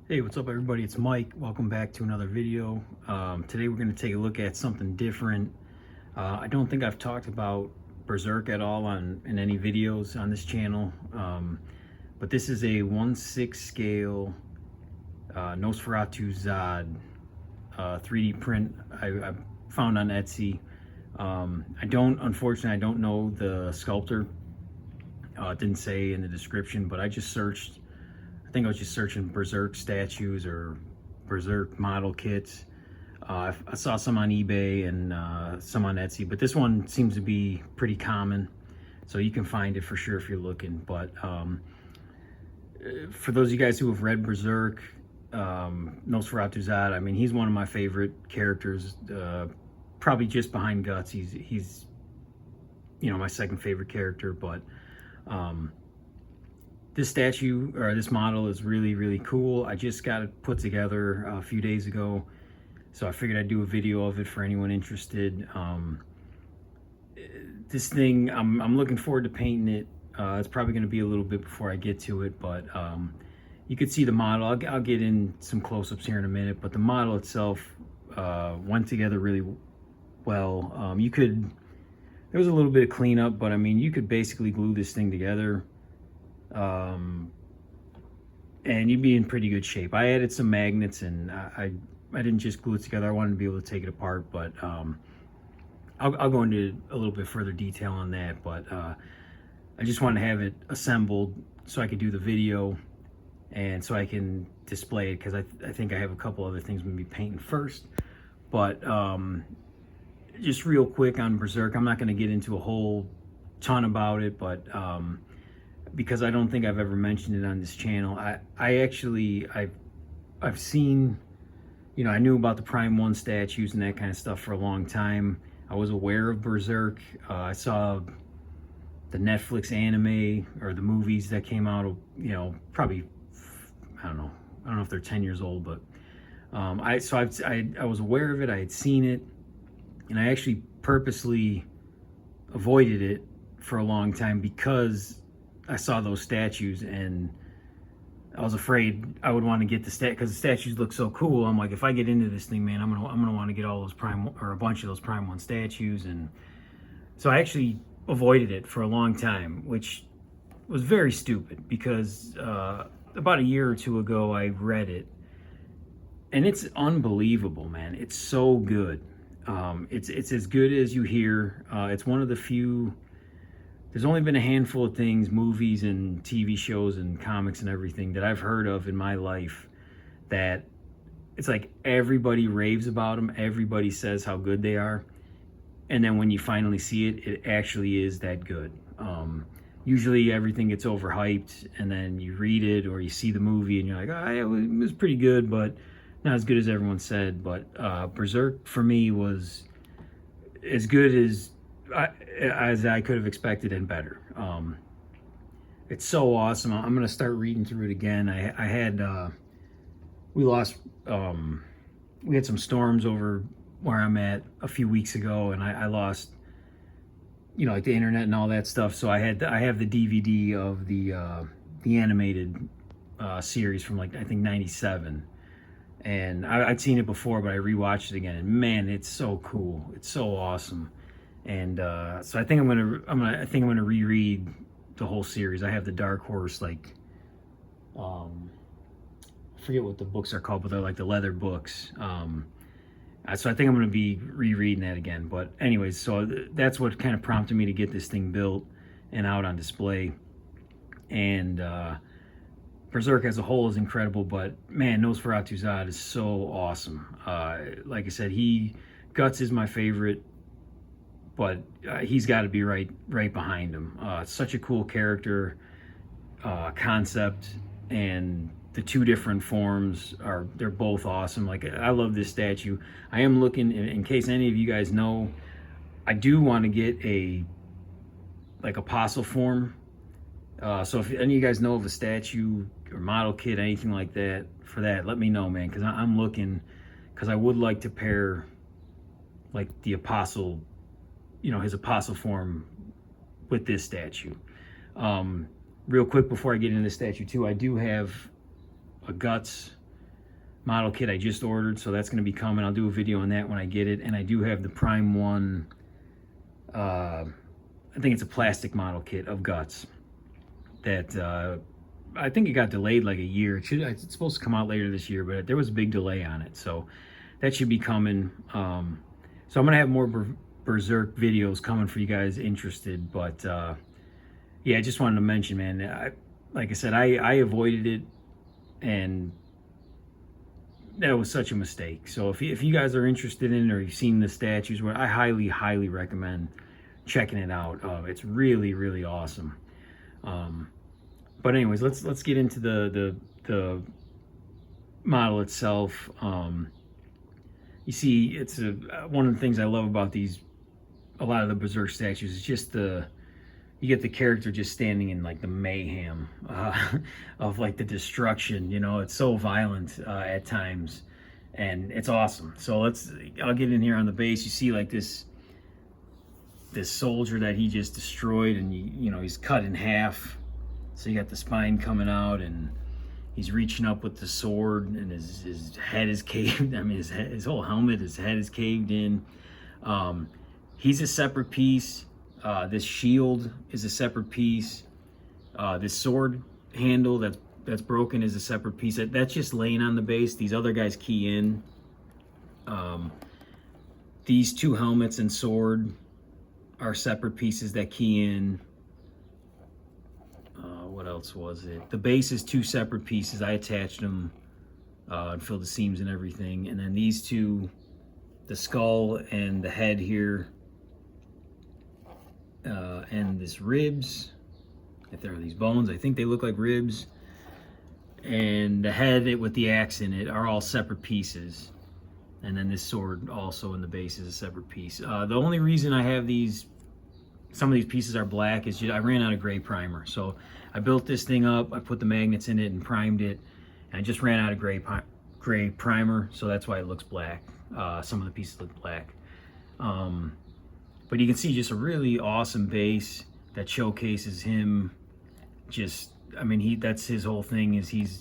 Hey, what's up everybody? It's Mike. Welcome back to another video. Today we're going to take a look at something different. I don't think I've talked about Berserk at all in any videos on this channel, but this is a 1/6 scale Nosferatu Zodd 3D print I found on Etsy. Unfortunately, I don't know the sculptor. It didn't say in the description, but I just searched. I think I was just searching Berserk statues or Berserk model kits. I saw some on eBay and some on Etsy, but this one seems to be pretty common, so you can find it for sure if you're looking. But for those of you guys who have read Berserk, Nosferatu Zodd, I mean, he's one of my favorite characters, probably just behind Guts. He's my second favorite character, but this statue or this model is really cool. I just got it put together a few days ago, so I figured I'd do a video of it for anyone interested. This thing, I'm looking forward to painting it. It's probably going to be a little bit before I get to it, but you could see the model. I'll get in some close-ups here in a minute, but the model itself went together really well. There was a little bit of cleanup, but I mean, you could basically glue this thing together and you'd be in pretty good shape. I added some magnets, and I didn't just glue it together. I wanted to be able to take it apart, but I'll go into a little bit further detail on that. But I just wanted to have it assembled so I could do the video and so I can display it, because I think I have a couple other things I'm gonna be painting first. But just real quick on Berserk, I'm not going to get into a whole ton about it, but because I don't think I've ever mentioned it on this channel. I've seen, I knew about the Prime 1 statues and that kind of stuff for a long time. I was aware of Berserk. I saw the Netflix anime or the movies that came out, probably, I don't know if they're 10 years old, but I was aware of it. I had seen it, and I actually purposely avoided it for a long time because I saw those statues, and I was afraid I would want to get because the statues look so cool. I'm like, if I get into this thing, man, I'm gonna want to get all those Prime, or a bunch of those Prime 1 statues. And so I actually avoided it for a long time, which was very stupid, because about a year or two ago I read it, and it's unbelievable, man. It's so good. It's as good as you hear. It's one of the few. There's only been a handful of things, movies and TV shows and comics and everything, that I've heard of in my life that it's like everybody raves about them. Everybody says how good they are. And then when you finally see it, it actually is that good. Usually everything gets overhyped, and then you read it or you see the movie and you're like, oh, it was pretty good, but not as good as everyone said. But Berserk for me was as good as I could have expected, and better. It's so awesome. I'm gonna start reading through it again. We had some storms over where I'm at a few weeks ago, and I lost, like the internet and all that stuff. So I have the DVD of the animated series from, like, I think 97. And I'd seen it before, but I rewatched it again, and man, it's so cool. It's so awesome. And so I think I'm gonna reread the whole series. I have the Dark Horse, like, I forget what the books are called, but they're like the leather books. So I think I'm gonna be rereading that again. But anyways, so that's what kind of prompted me to get this thing built and out on display. And Berserk as a whole is incredible, but man, Nosferatu Zodd is so awesome. Like I said, Guts is my favorite, but he's got to be right behind him. It's such a cool character, concept, and the two different forms they're both awesome. Like, I love this statue. I am looking, in case any of you guys know, I do want to get a apostle form. So if any of you guys know of a statue or model kit, anything like that, for that, let me know, man, because I'm looking, because I would like to pair, like, the apostle, his apostle form with this statue. Real quick before I get into the statue too, I do have a Guts model kit I just ordered, so that's going to be coming. I'll do a video on that when I get it. And I do have the Prime 1, I think it's a plastic model kit of Guts that I think it got delayed like a year. It's supposed to come out later this year, but there was a big delay on it, so that should be coming. So I'm gonna have more Berserk videos coming for you guys interested, but yeah, I just wanted to mention, man, like I said, I avoided it, and that was such a mistake. So if you guys are interested in it, or you've seen the statues, I highly recommend checking it out. It's really, really awesome. But anyways, let's get into the model itself. You see, it's one of the things I love about a lot of the Berserk statues is just you get the character just standing in like the mayhem of like the destruction. You know, it's so violent at times, and it's awesome. So I'll get in here on the base. You see like this soldier that he just destroyed, and you know, he's cut in half. So you got the spine coming out, and he's reaching up with the sword, and his head is caved. I mean, his whole helmet, his head is caved in. He's a separate piece. This shield is a separate piece. This sword handle that's broken is a separate piece. That's just laying on the base. These other guys key in. These two helmets and sword are separate pieces that key in. What else was it? The base is two separate pieces. I attached them and filled the seams and everything. And then these two, the skull and the head here, and this ribs, if there are these bones, I think they look like ribs, and the head with the axe in it are all separate pieces. And then this sword also in the base is a separate piece. The only reason I have some of these pieces are black is I ran out of gray primer. So I built this thing up, I put the magnets in it and primed it, and I just ran out of gray primer, so that's why it looks black. Some of the pieces look black. But you can see just a really awesome base that showcases him. Just, I mean, that's his whole thing, is he's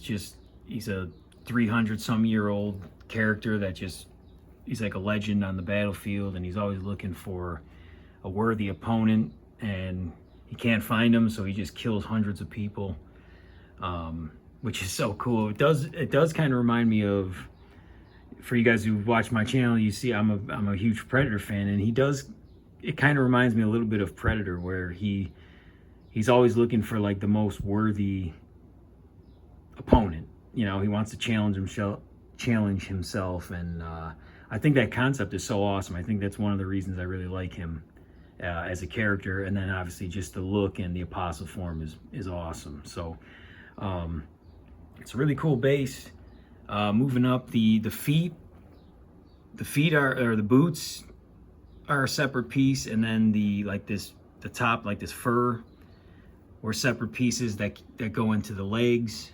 a 300-some-year-old character that he's like a legend on the battlefield, and he's always looking for a worthy opponent, and he can't find them, so he just kills hundreds of people, which is so cool. It does kind of remind me of, for you guys who watch my channel, you see I'm a huge Predator fan, and it kind of reminds me a little bit of Predator, where he's always looking for like the most worthy opponent. You know, he wants to challenge himself, and I think that concept is so awesome. I think that's one of the reasons I really like him as a character. And then obviously just the look and the apostle form is awesome. So it's a really cool base. Moving up, the feet are, the boots are a separate piece, and then the top, like this fur, were separate pieces that go into the legs,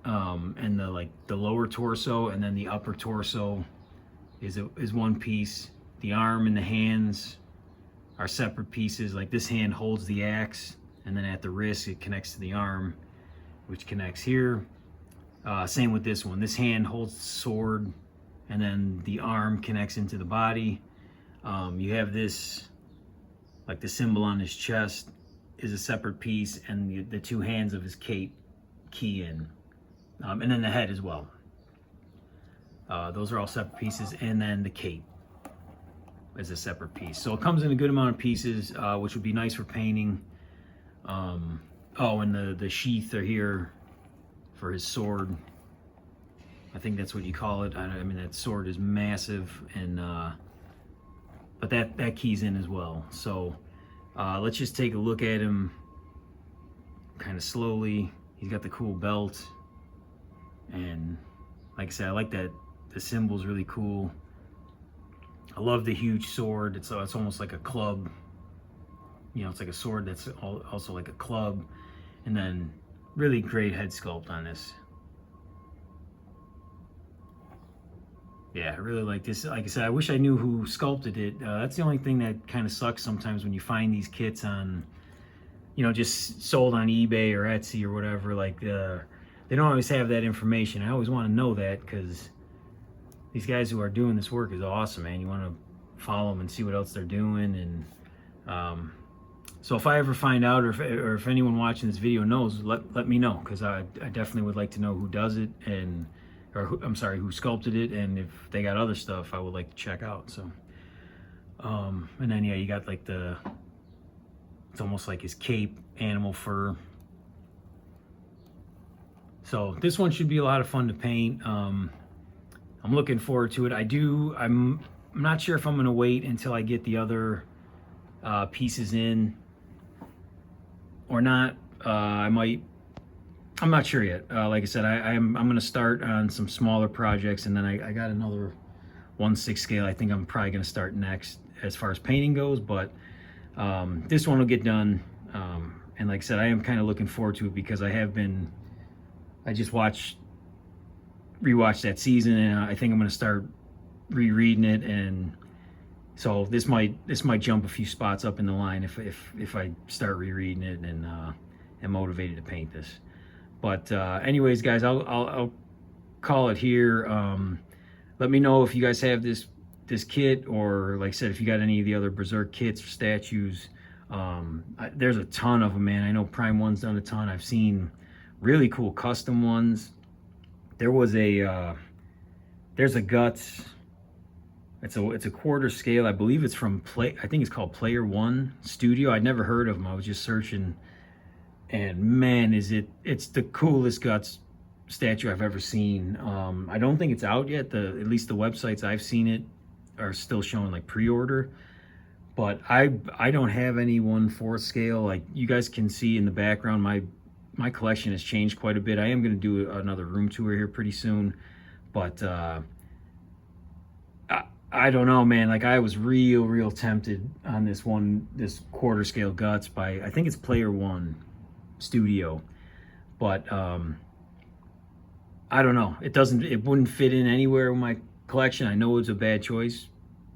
and the lower torso, and then the upper torso is one piece. The arm and the hands are separate pieces. Like this hand holds the axe, and then at the wrist it connects to the arm, which connects here. Same with this one. This hand holds the sword, and then the arm connects into the body. You have this, like the symbol on his chest is a separate piece, and the two hands of his cape key in, and then the head as well. Those are all separate pieces, and then the cape is a separate piece. So it comes in a good amount of pieces, which would be nice for painting. Oh, and the sheath are here for his sword. I think that's what you call it. I mean, that sword is massive, and but that keys in as well. So let's just take a look at him kind of slowly. He's got the cool belt, and like I said, I like that the symbol's really cool. I love the huge sword. It's almost like a club. You know, it's like a sword that's also like a club. And then really great head sculpt on this. Yeah, I really like this. Like I said, I wish I knew who sculpted it. That's the only thing that kind of sucks sometimes when you find these kits on, you know, just sold on eBay or Etsy or whatever. Like they don't always have that information. I always want to know that, because these guys who are doing this work is awesome, man. You want to follow them and see what else they're doing. And so if I ever find out, or if anyone watching this video knows, let me know, because I definitely would like to know who does it, and I'm sorry, who sculpted it, and if they got other stuff I would like to check out. So and then yeah, you got like it's almost like his cape, animal fur. So this one should be a lot of fun to paint. I'm looking forward to it. I'm not sure if I'm gonna wait until I get the other pieces in or not. I'm not sure yet. Like I said, I'm gonna start on some smaller projects, and then I got another 1/6 scale I think I'm probably gonna start next as far as painting goes. But this one will get done, and like I said, I am kind of looking forward to it, because I just rewatched that season, and I think I'm gonna start rereading it, and so this might jump a few spots up in the line if I start rereading it and am motivated to paint this. But anyways, guys, I'll call it here. Let me know if you guys have this kit, or like I said, if you got any of the other Berserk kits or statues. There's a ton of them, man. I know Prime One's done a ton. I've seen really cool custom ones. There's a Guts. It's a quarter scale. I believe it's from I think it's called Player One Studio. I'd never heard of them. I was just searching, and man, it's the coolest Guts statue I've ever seen. I don't think it's out yet. At least the websites I've seen it are still showing like pre-order. But I don't have any 1/4 scale. Like you guys can see in the background, my collection has changed quite a bit. I am going to do another room tour here pretty soon, but I don't know, man. Like I was real tempted on this quarter scale Guts by, I think it's Player One Studio, but I don't know. It wouldn't fit in anywhere in my collection. I know it's a bad choice,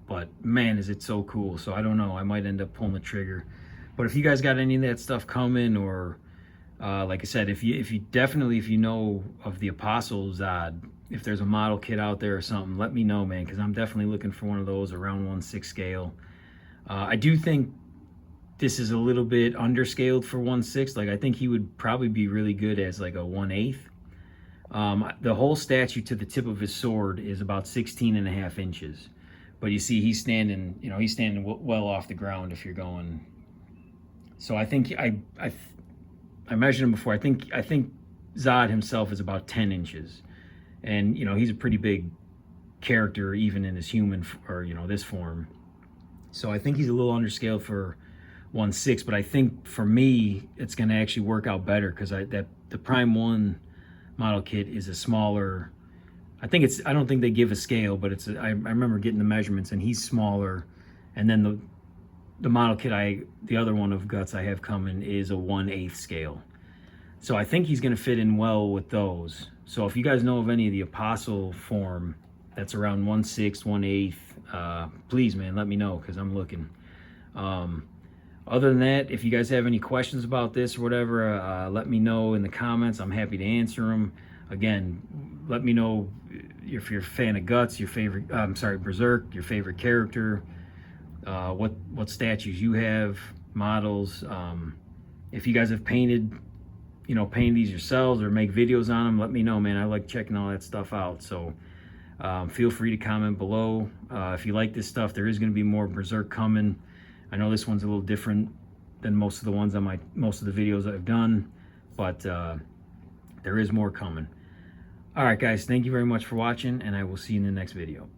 but man, is it so cool. So I don't know. I might end up pulling the trigger. But if you guys got any of that stuff coming, or like I said, if you know of the Apostle Zodd, if there's a model kit out there or something, let me know, man, because I'm definitely looking for one of those around 1/6 scale. I do think this is a little bit underscaled for 1/6. Like I think he would probably be really good as like a 1/8. The whole statue to the tip of his sword is about 16.5 inches. But you see, he's standing well off the ground if you're going. So I think I measured him before. I think Zodd himself is about 10 inches. And, he's a pretty big character, even in his human, or, this form. So I think he's a little underscaled for 1/6, but I think for me, it's going to actually work out better, because the Prime 1 model kit is a smaller, I don't think they give a scale, but I remember getting the measurements, and he's smaller. And then the model kit, the other one of Guts I have coming, is a 1/8 scale. So I think he's going to fit in well with those. So if you guys know of any of the Apostle form that's around 1/6, 1/8, please, man, let me know, because I'm looking. Other than that, if you guys have any questions about this or whatever, let me know in the comments. I'm happy to answer them. Again, let me know if you're a fan of Guts, your favorite, Berserk, your favorite character, what statues you have, models. If you guys have painted these yourselves or make videos on them, let me know, man. I like checking all that stuff out. So feel free to comment below. If you like this stuff, there is going to be more Berserk coming. I know this one's a little different than most of the ones on most of the videos I've done, but there is more coming. All right, guys, thank you very much for watching, and I will see you in the next video.